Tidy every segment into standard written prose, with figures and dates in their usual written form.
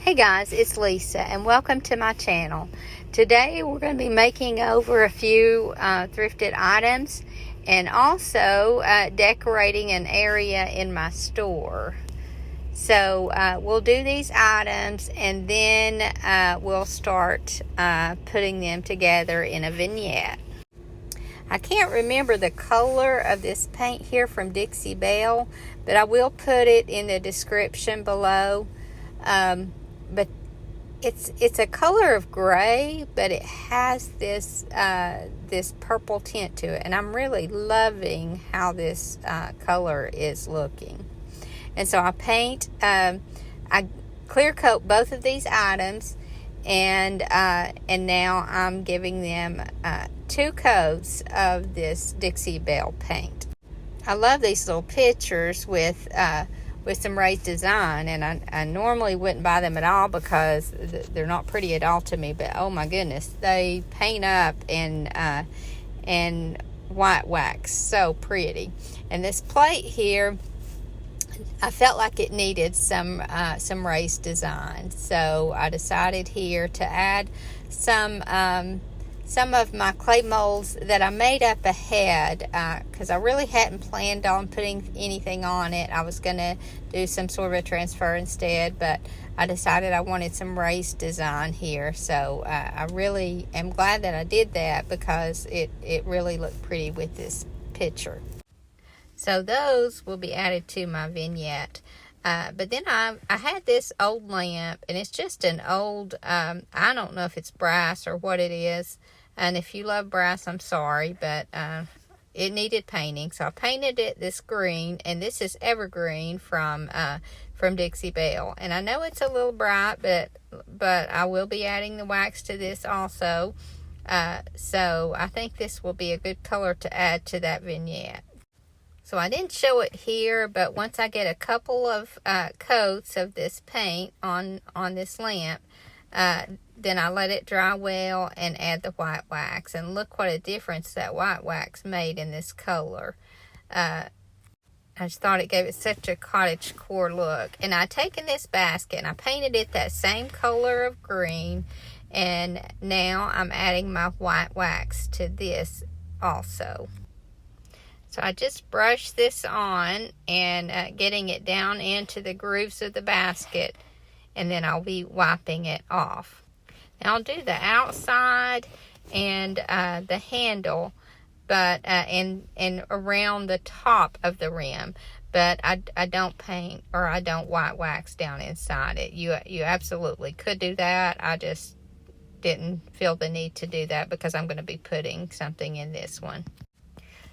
Hey guys, it's Lisa and welcome to my channel. Today we're going to be making over a few thrifted items and also decorating an area in my store. So we'll do these items and then we'll start putting them together in a vignette. I can't remember the color of this paint here from Dixie Belle, but I will put it in the description below. But it's a color of gray, but it has this this purple tint to it, and I'm really loving how this color is looking. And so I paint, I clear coat both of these items, and now I'm giving them 2 coats of this Dixie Belle paint. I love these little pictures with some raised design, and I normally wouldn't buy them at all because they're not pretty at all to me, but oh my goodness, they paint up and white wax so pretty. And this plate here, I felt like it needed some raised design, so I decided here to add some of my clay molds that I made up ahead because I really hadn't planned on putting anything on it. I was going to do some sort of a transfer instead, but I decided I wanted some raised design here. So I really am glad that I did that because it really looked pretty with this picture. So those will be added to my vignette. But then I had this old lamp, and it's just an old, I don't know if it's brass or what it is. And if you love brass, I'm sorry, but it needed painting. So I painted it this green, and this is Evergreen from Dixie Belle. And I know it's a little bright, but I will be adding the wax to this also. So I think this will be a good color to add to that vignette. So I didn't show it here, but once I get a couple of coats of this paint on this lamp, then I let it dry well and add the white wax. And look what a difference that white wax made in this color. I just thought it gave it such a cottage core look. And I taken this basket and I painted it that same color of green. And now I'm adding my white wax to this also. So I just brush this on and getting it down into the grooves of the basket, and then I'll be wiping it off. Now I'll do the outside and the handle, but and around the top of the rim, but I don't paint or I don't white wax down inside it. You absolutely could do that. I just didn't feel the need to do that because I'm going to be putting something in this one.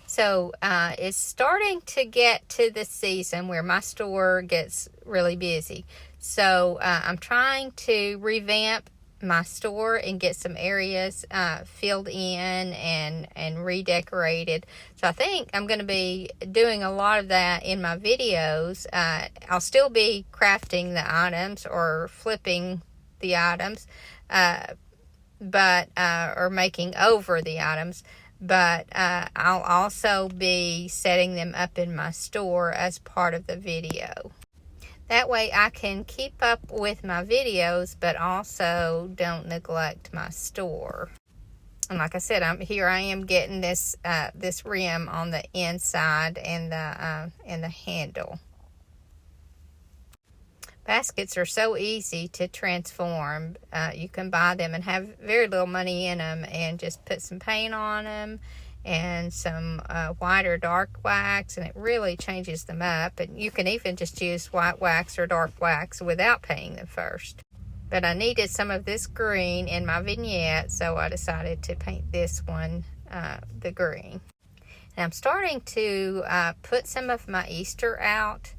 So it's starting to get to the season where my store gets really busy. So I'm trying to revamp my store and get some areas filled in and redecorated. So I think I'm going to be doing a lot of that in my videos. I'll still be crafting the items or flipping the items, or making over the items. But I'll also be setting them up in my store as part of the video. That way I can keep up with my videos, but also don't neglect my store. And like I said, I am getting this this rim on the inside and the handle. Baskets are so easy to transform. You can buy them and have very little money in them and just put some paint on them and some white or dark wax, and it really changes them up. And you can even just use white wax or dark wax without painting them first. But I needed some of this green in my vignette, so I decided to paint this one the green. And I'm starting to put some of my Easter out.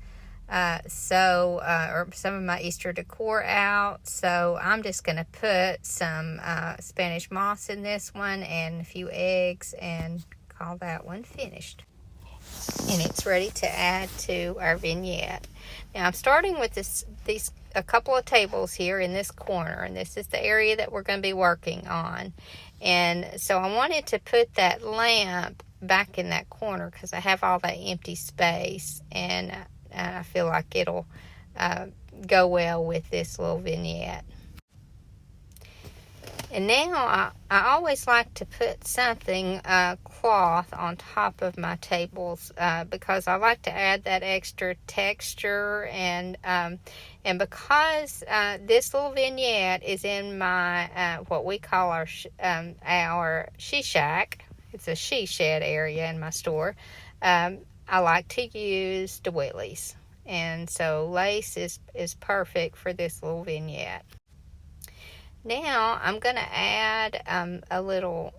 Or some of my Easter decor out. So I'm just going to put some Spanish moss in this one and a few eggs and call that one finished. And it's ready to add to our vignette. Now I'm starting with a couple of tables here in this corner, and this is the area that we're going to be working on. And so I wanted to put that lamp back in that corner because I have all that empty space, and I feel like it'll go well with this little vignette. And now I always like to put something, cloth on top of my tables, because I like to add that extra texture, and because this little vignette is in my what we call our she shack. It's a she shed area in my store. I like to use the willies, and so lace is perfect for this little vignette. Now I'm going to add a little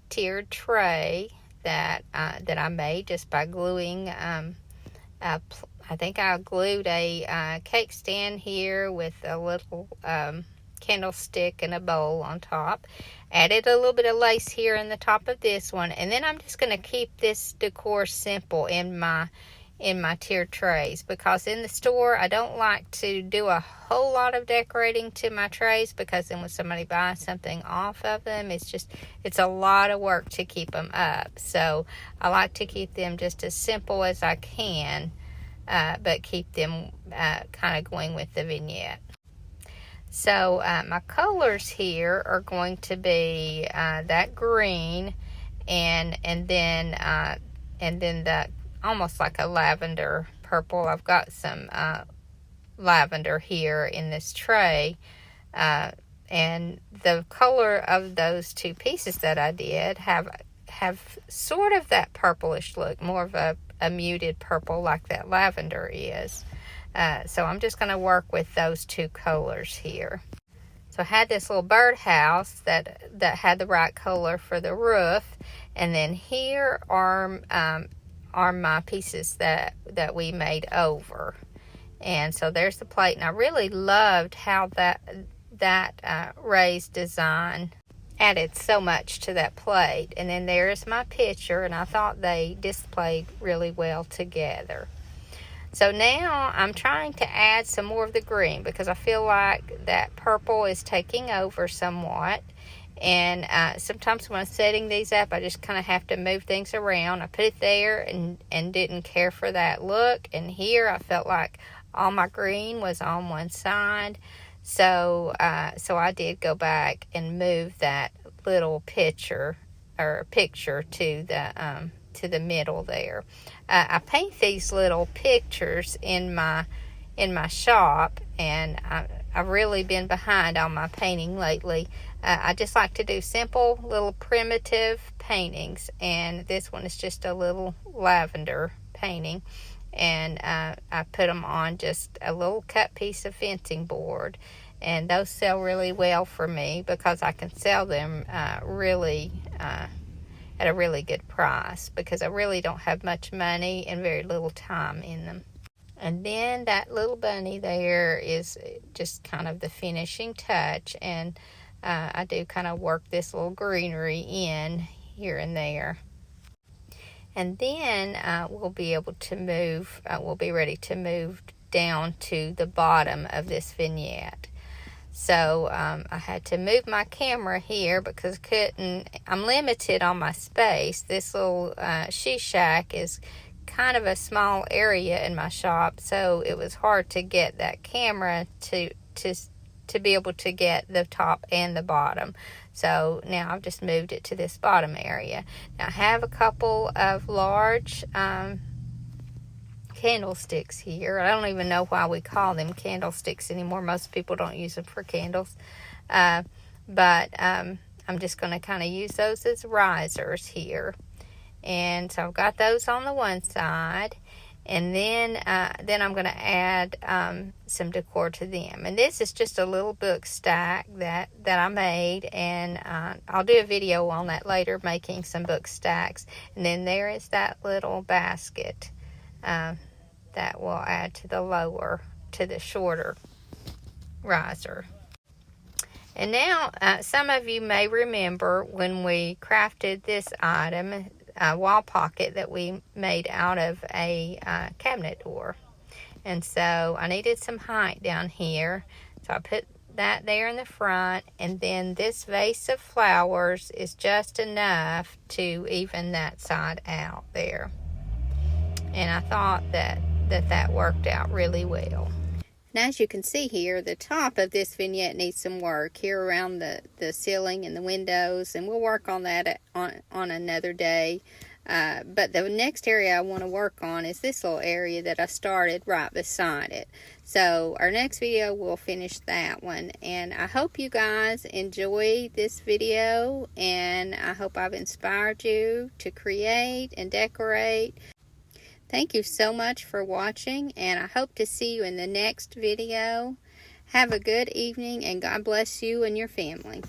tiered tray that I made just by gluing. I think I glued a cake stand here with a little candlestick and a bowl on top. Added a little bit of lace here in the top of this one, and then I'm just going to keep this decor simple in my tiered trays, because in the store I don't like to do a whole lot of decorating to my trays, because then when somebody buys something off of them, it's a lot of work to keep them up. So I like to keep them just as simple as I can, but keep them kind of going with the vignette. So my colors here are going to be that green, and then the almost like a lavender purple. I've got some lavender here in this tray, and the color of those two pieces that I did have sort of that purplish look, more of a muted purple like that lavender is. So I'm just going to work with those two colors here. So I had this little birdhouse that had the right color for the roof, and then here are my pieces that we made over. And so there's the plate, and I really loved how that raised design added so much to that plate. And then there's my picture, and I thought they displayed really well together. So now I'm trying to add some more of the green, because I feel like that purple is taking over somewhat. And sometimes when I'm setting these up, I just kind of have to move things around. I put it there and didn't care for that look. And here I felt like all my green was on one side. So I did go back and move that little picture to the middle there. I paint these little pictures in my shop, and I've really been behind on my painting lately. I just like to do simple little primitive paintings, and this one is just a little lavender painting, and I put them on just a little cut piece of fencing board, and those sell really well for me because I can sell them really at a really good price, because I really don't have much money and very little time in them. And then that little bunny there is just kind of the finishing touch, and I do kind of work this little greenery in here and there. And then we'll be able to move, we'll be ready to move down to the bottom of this vignette. So I had to move my camera here because I'm limited on my space. This little she shack is kind of a small area in my shop, so it was hard to get that camera to be able to get the top and the bottom. So now I've just moved it to this bottom area. Now I have a couple of large candlesticks here. I don't even know why we call them candlesticks anymore. Most people don't use them for candles. But I'm just going to kind of use those as risers here. And so I've got those on the one side. And then I'm going to add some decor to them. And this is just a little book stack that I made. And I'll do a video on that later, making some book stacks. And then there is that little basket that will add to the shorter riser. And now some of you may remember when we crafted this item, a wall pocket that we made out of a cabinet door. And so I needed some height down here, so I put that there in the front, and then this vase of flowers is just enough to even that side out there. And I thought that worked out really well. And as you can see here, the top of this vignette needs some work here around the ceiling and the windows, and we'll work on that on another day. But the next area I want to work on is this little area that I started right beside it. So our next video, we'll finish that one. And I hope you guys enjoy this video, and I hope I've inspired you to create and decorate. Thank you so much for watching, and I hope to see you in the next video. Have a good evening, and God bless you and your family.